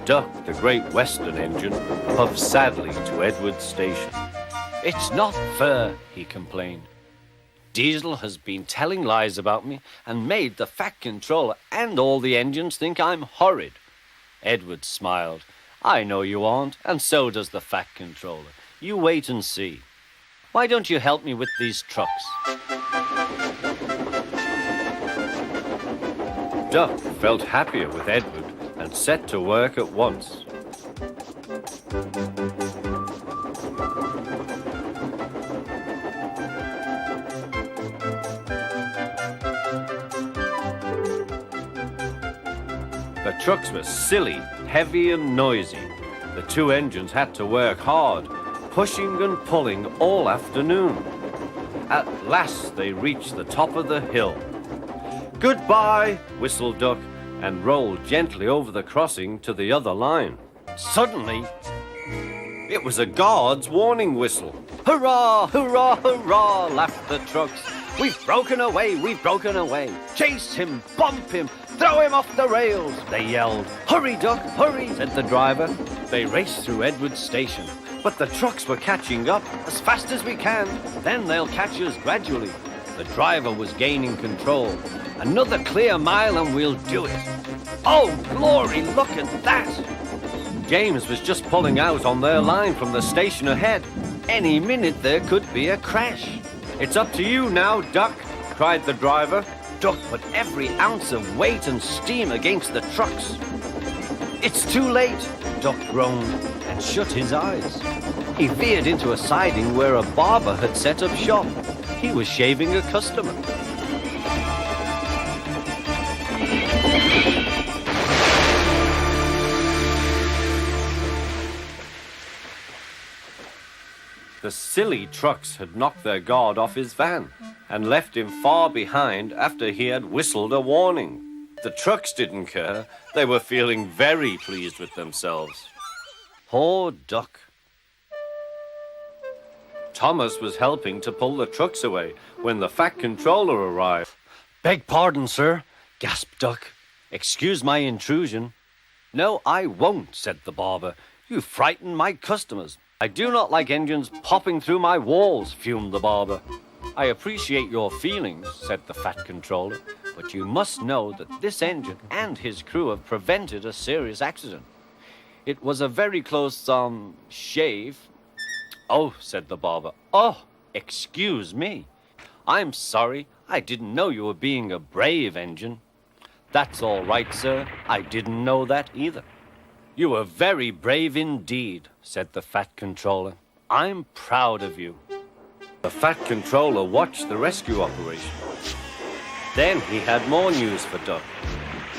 Duck, the Great Western engine, puffed sadly to Edward's station. "It's not fair," he complained. "Diesel has been telling lies about me and made the Fat Controller and all the engines think I'm horrid." Edward smiled. "I know you aren't, and so does the Fat Controller. You wait and see. Why don't you help me with these trucks?" Duck felt happier with Edward and set to work at once. The trucks were silly, heavy and noisy. The two engines had to work hard, pushing and pulling all afternoon. At last they reached the top of the hill. "Goodbye," whistled Duck, and rolled gently over the crossing to the other line. Suddenly, it was a guard's warning whistle. "Hurrah, hurrah, hurrah," laughed the trucks. "We've broken away, we've broken away. Chase him, bump him, throw him off the rails," they yelled. "Hurry, Duck, hurry," said the driver. They raced through Edward's station, but the trucks were catching up. "As fast as we can, then they'll catch us gradually." The driver was gaining control. "Another clear mile and we'll do it." "Oh, glory, look at that!" James was just pulling out on their line from the station ahead. Any minute there could be a crash. "It's up to you now, Duck," cried the driver. Duck put every ounce of weight and steam against the trucks. "It's too late," Duck groaned and shut his eyes. He veered into a siding where a barber had set up shop. He was shaving a customer. The silly trucks had knocked their guard off his van and left him far behind after he had whistled a warning. The trucks didn't care. They were feeling very pleased with themselves. Poor Duck. Thomas was helping to pull the trucks away when the Fat Controller arrived. "Beg pardon, sir," gasped Duck. "Excuse my intrusion." "No, I won't," said the barber. "You frighten my customers." "I do not like engines popping through my walls," fumed the barber. "I appreciate your feelings," said the Fat Controller, "but you must know that this engine and his crew have prevented a serious accident. It was a very close, shave." "Oh," said the barber. "Oh, excuse me. I'm sorry. I didn't know you were being a brave engine." "That's all right, sir. I didn't know that either." "You were very brave indeed," said the Fat Controller. "I'm proud of you." The Fat Controller watched the rescue operation. Then he had more news for Duck.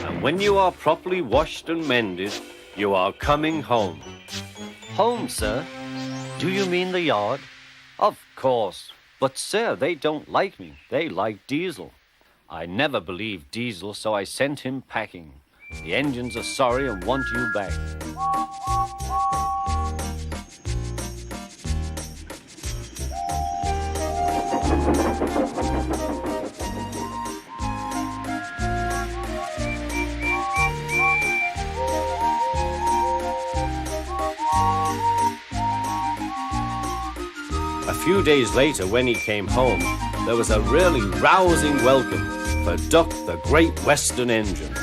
"And when you are properly washed and mended, you are coming home." "Home, sir? Do you mean the yard?" "Of course. But, sir, they don't like me. They like Diesel. I never believed Diesel, so I sent him packing. The engines are sorry and want you back." A few days later, when he came home, there was a really rousing welcome for Duck, the Great Western engine.